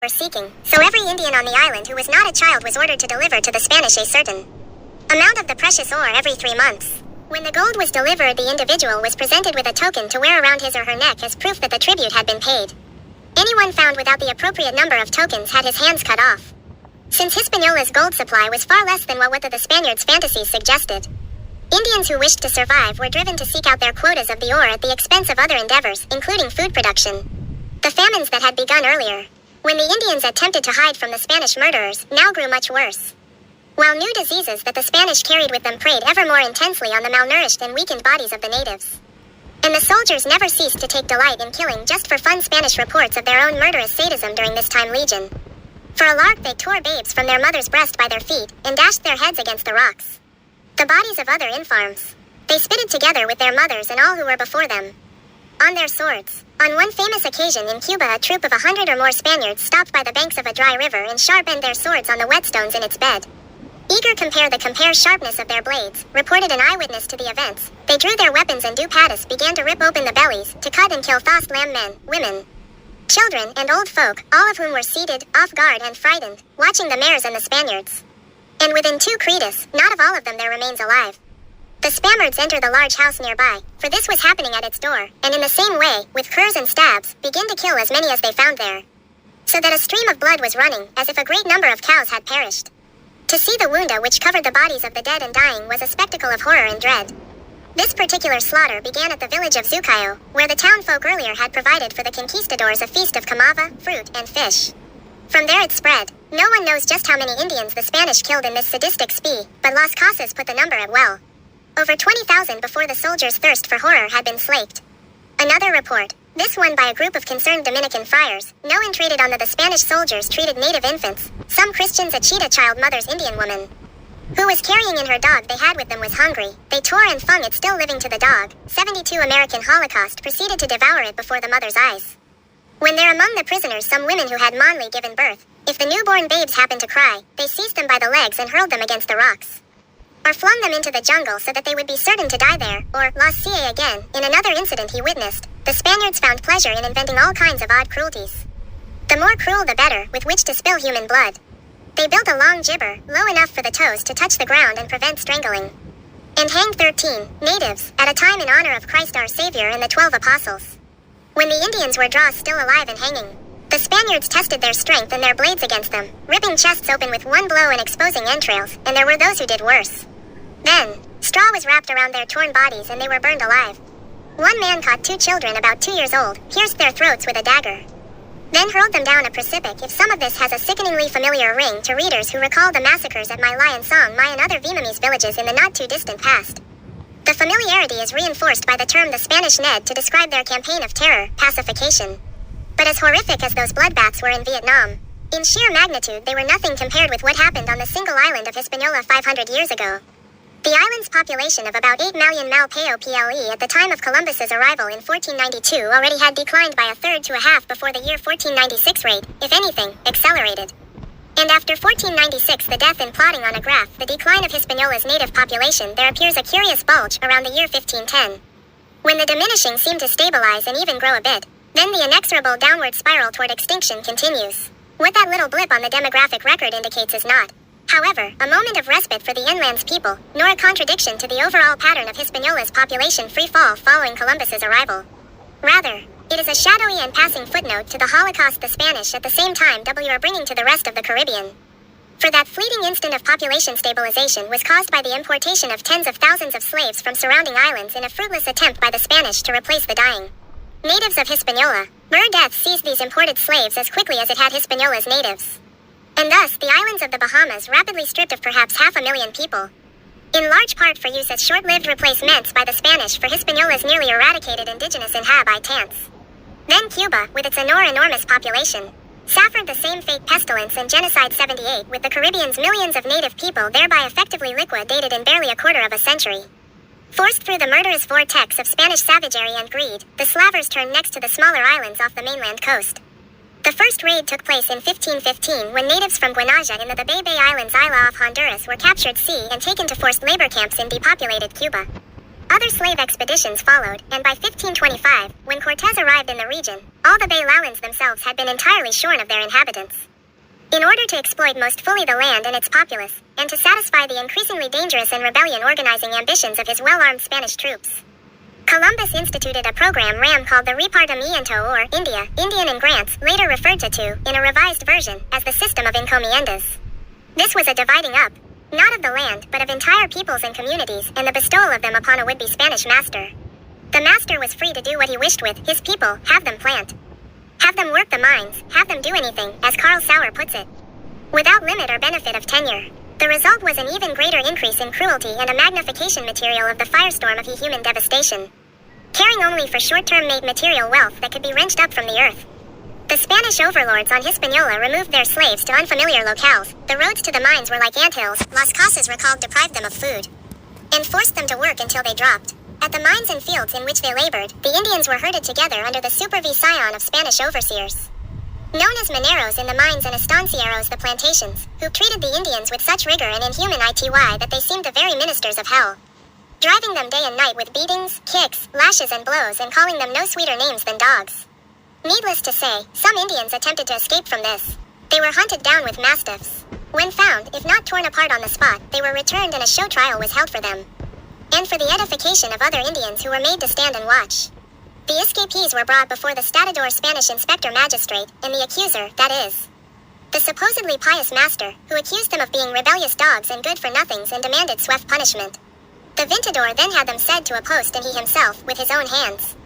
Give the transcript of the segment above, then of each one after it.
were seeking, so every Indian on the island who was not a child was ordered to deliver to the Spanish a certain amount of the precious ore every 3 months. When the gold was delivered, the individual was presented with a token to wear around his or her neck as proof that the tribute had been paid. Anyone found without the appropriate number of tokens had his hands cut off. Since Hispaniola's gold supply was far less than what the Spaniards' fantasies suggested, Indians who wished to survive were driven to seek out their quotas of the ore at the expense of other endeavors, including food production. The famines that had begun earlier, when the Indians attempted to hide from the Spanish murderers, now grew much worse. While new diseases that the Spanish carried with them preyed ever more intensely on the malnourished and weakened bodies of the natives. And the soldiers never ceased to take delight in killing just for fun. Spanish reports of their own murderous sadism during this time legion. For a lark, they tore babes from their mother's breast by their feet and dashed their heads against the rocks. The bodies of other infarms they spitted together with their mothers and all who were before them on their swords. On one famous occasion in Cuba, a troop of 100 or more Spaniards stopped by the banks of a dry river and sharpened their swords on the whetstones in its bed. Eager compare sharpness of their blades, reported an eyewitness to the events. They drew their weapons and dupatis began to rip open the bellies, to cut and kill thought lamb men, women, children, and old folk, all of whom were seated, off guard and frightened, watching the mares and the Spaniards. And within 2 credas, not of all of them there remains alive. The Spaniards enter the large house nearby, for this was happening at its door, and in the same way, with curs and stabs, begin to kill as many as they found there. So that a stream of blood was running, as if a great number of cows had perished. To see the wounda which covered the bodies of the dead and dying was a spectacle of horror and dread. This particular slaughter began at the village of Zucayo, where the town folk earlier had provided for the conquistadors a feast of camava, fruit, and fish. From there it spread. No one knows just how many Indians the Spanish killed in this sadistic spee, but Las Casas put the number at well over 20,000 before the soldiers' thirst for horror had been slaked. Another report, this one by a group of concerned Dominican friars, knowing traded on the Spanish soldiers treated native infants, some Christians. A cheetah child mother's Indian woman who was carrying in her dog they had with them was hungry. They tore and flung it still living to the dog. 72 American Holocaust proceeded to devour it before the mother's eyes. When there among the prisoners some women who had monly given birth, if the newborn babes happened to cry, they seized them by the legs and hurled them against the rocks, or flung them into the jungle so that they would be certain to die there, or la cie again. In another incident he witnessed, the Spaniards found pleasure in inventing all kinds of odd cruelties. The more cruel the better, with which to spill human blood. They built a long gibber, low enough for the toes to touch the ground and prevent strangling, and hanged 13 natives, at a time in honor of Christ our Savior and the 12 apostles. When the Indians were drawn still alive and hanging, the Spaniards tested their strength and their blades against them, ripping chests open with one blow and exposing entrails, and there were those who did worse. Then, straw was wrapped around their torn bodies and they were burned alive. One man caught 2 children about 2 years old, pierced their throats with a dagger, then hurled them down a precipice. If some of this has a sickeningly familiar ring to readers who recall the massacres at My Lion Song, My and other Vietnamese villages in the not-too-distant past, the familiarity is reinforced by the term the Spanish Ned to describe their campaign of terror, pacification. But as horrific as those bloodbaths were in Vietnam, in sheer magnitude they were nothing compared with what happened on the single island of Hispaniola 500 years ago. The island's population of about 8 million Malpao at the time of Columbus's arrival in 1492 already had declined by a third to a half before the year 1496 rate, if anything, accelerated. And after 1496, the death in plotting on a graph, the decline of Hispaniola's native population, there appears a curious bulge around the year 1510. When the diminishing seem to stabilize and even grow a bit, then the inexorable downward spiral toward extinction continues. What that little blip on the demographic record indicates is not, however, a moment of respite for the inland's people, nor a contradiction to the overall pattern of Hispaniola's population free fall following Columbus's arrival. Rather, it is a shadowy and passing footnote to the Holocaust the Spanish at the same time are bringing to the rest of the Caribbean. For that fleeting instant of population stabilization was caused by the importation of tens of thousands of slaves from surrounding islands in a fruitless attempt by the Spanish to replace the dying natives of Hispaniola. Boer death seized these imported slaves as quickly as it had Hispaniola's natives. And thus, the islands of the Bahamas rapidly stripped of perhaps 500,000 people, in large part for use as short-lived replacements by the Spanish for Hispaniola's nearly eradicated indigenous inhabitants. Then Cuba, with its enormous population, suffered the same fate, pestilence and genocide 78 with the Caribbean's millions of native people thereby effectively liquidated in barely a quarter of a century. Forced through the murderous vortex of Spanish savagery and greed, the slavers turned next to the smaller islands off the mainland coast. The first raid took place in 1515 when natives from Guanaja in the Bay Islands isla of Honduras were captured and taken to forced labor camps in depopulated Cuba. Other slave expeditions followed, and by 1525, when Cortez arrived in the region, all the Bay-Lowlands themselves had been entirely shorn of their inhabitants. In order to exploit most fully the land and its populace, and to satisfy the increasingly dangerous and rebellion-organizing ambitions of his well-armed Spanish troops, Columbus instituted a program called the Repartimiento or Indian and Grants, later referred to, in a revised version, as the system of encomiendas. This was a dividing up, not of the land, but of entire peoples and communities, and the bestowal of them upon a would-be Spanish master. The master was free to do what he wished with his people, have them plant, have them work the mines, have them do anything, as Carl Sauer puts it, without limit or benefit of tenure. The result was an even greater increase in cruelty and a magnification material of the firestorm of human devastation, caring only for short-term made material wealth that could be wrenched up from the earth. The Spanish overlords on Hispaniola removed their slaves to unfamiliar locales. The roads to the mines were like anthills. Las Casas recalled deprived them of food, and forced them to work until they dropped. At the mines and fields in which they labored, the Indians were herded together under the supervision of Spanish overseers, known as mineros in the mines and estancieros the plantations, who treated the Indians with such rigor and inhuman ity that they seemed the very ministers of hell, driving them day and night with beatings, kicks, lashes and blows, and calling them no sweeter names than dogs. Needless to say, some Indians attempted to escape from this. They were hunted down with mastiffs. When found, if not torn apart on the spot, they were returned and a show trial was held for them, and for the edification of other Indians who were made to stand and watch. The escapees were brought before the Statador Spanish inspector magistrate, and the accuser, that is, the supposedly pious master, who accused them of being rebellious dogs and good-for-nothings and demanded swift punishment. The Vintador then had them said to a post, and he himself, with his own hands,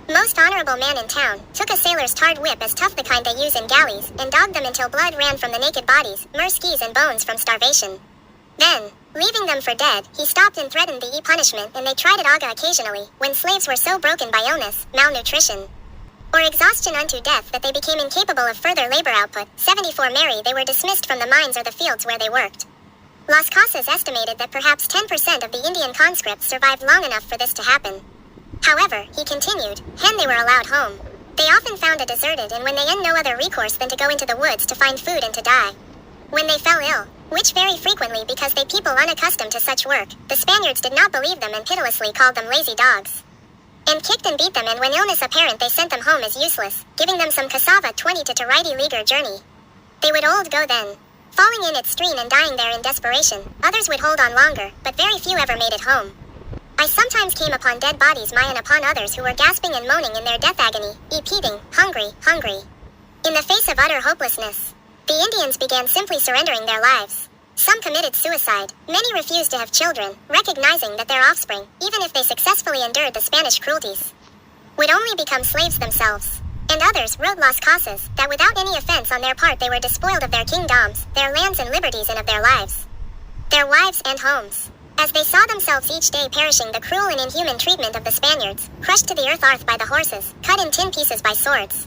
most honorable man in town, took a sailor's tarred whip as tough the kind they use in galleys, and dogged them until blood ran from the naked bodies, mere skis and bones from starvation. Then, leaving them for dead, he stopped and threatened the punishment, and they tried it aga occasionally, when slaves were so broken by illness, malnutrition, or exhaustion unto death that they became incapable of further labor output. 74 Mary, they were dismissed from the mines or the fields where they worked. Las Casas estimated that perhaps 10% of the Indian conscripts survived long enough for this to happen. However, he continued, they were allowed home. They often found it deserted, and when they had no other recourse than to go into the woods to find food and to die. When they fell ill, which very frequently because they people unaccustomed to such work, the Spaniards did not believe them and pitilessly called them lazy dogs, and kicked and beat them, and when illness apparent they sent them home as useless, giving them some cassava 20 to 30 leaguer journey. They would old go then, falling in its stream and dying there in desperation. Others would hold on longer, but very few ever made it home. I sometimes came upon dead bodies and upon others who were gasping and moaning in their death agony, repeating, hungry, hungry. In the face of utter hopelessness, the Indians began simply surrendering their lives. Some committed suicide, many refused to have children, recognizing that their offspring, even if they successfully endured the Spanish cruelties, would only become slaves themselves. And others, wrote Las Casas, that without any offense on their part they were despoiled of their kingdoms, their lands and liberties, and of their lives, their wives and homes, as they saw themselves each day perishing the cruel and inhuman treatment of the Spaniards, crushed to the earth by the horses, cut in 10 pieces by swords,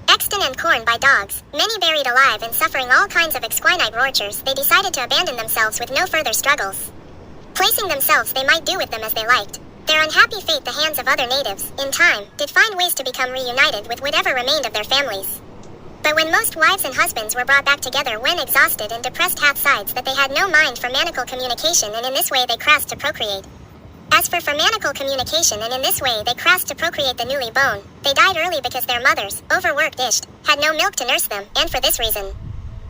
extant and corn by dogs, many buried alive and suffering all kinds of exquisite tortures, they decided to abandon themselves with no further struggles, placing themselves they might do with them as they liked. Their unhappy fate, the hands of other natives, in time, did find ways to become reunited with whatever remained of their families. But when most wives and husbands were brought back together when exhausted and depressed hath sides that they had no mind for maniacal communication, and in this way they crossed to procreate. As for maniacal communication, and in this way they crossed to procreate the newly born, they died early because their mothers, overworked had no milk to nurse them, and for this reason,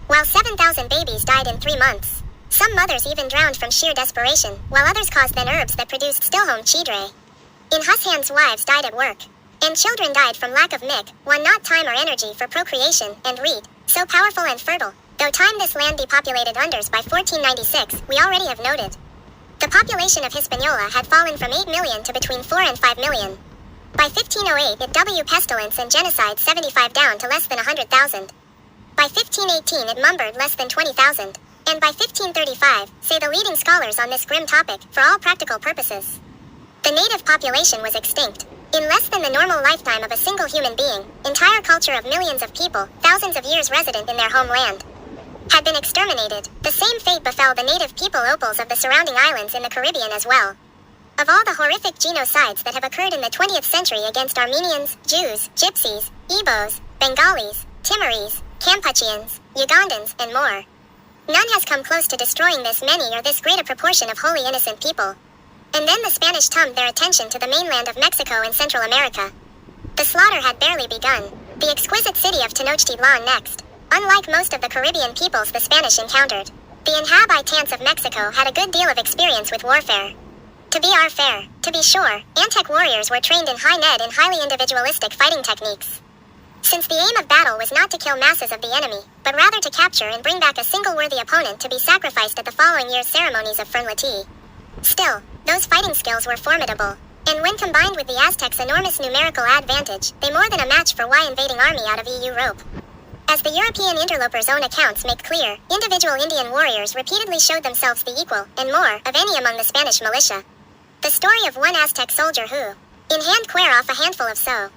while 7,000 babies died in 3 months. Some mothers even drowned from sheer desperation, while others caused then herbs that produced stillhome chidre. In Hushand's wives died at work, and children died from lack of milk, one not time or energy for procreation, and reed, so powerful and fertile, though time this land depopulated unders by 1496, we already have noted. The population of Hispaniola had fallen from 8 million to between 4 and 5 million. By 1508 it w pestilence and genocide 75 down to less than 100,000. By 1518 it numbered less than 20,000. And by 1535, say the leading scholars on this grim topic, for all practical purposes, the native population was extinct. In less than the normal lifetime of a single human being, entire culture of millions of people, thousands of years resident in their homeland, had been exterminated. The same fate befell the native people opals of the surrounding islands in the Caribbean as well. Of all the horrific genocides that have occurred in the 20th century against Armenians, Jews, Gypsies, Igbos, Bengalis, Timorese, Kampucheans, Ugandans, and more, none has come close to destroying this many or this great a proportion of wholly innocent people. And then the Spanish turned their attention to the mainland of Mexico and Central America. The slaughter had barely begun. The exquisite city of Tenochtitlan next. Unlike most of the Caribbean peoples the Spanish encountered, the inhabitants of Mexico had a good deal of experience with warfare. To be fair, to be sure, Aztec warriors were trained in high-net and highly individualistic fighting techniques. Since the aim of battle was not to kill masses of the enemy, but rather to capture and bring back a single worthy opponent to be sacrificed at the following year's ceremonies of fertility. Still, those fighting skills were formidable, and when combined with the Aztecs' enormous numerical advantage, they more than a match for Y invading army out of Europe. As the European interlopers' own accounts make clear, individual Indian warriors repeatedly showed themselves the equal, and more, of any among the Spanish militia. The story of one Aztec soldier who, in hand quare off a handful of so,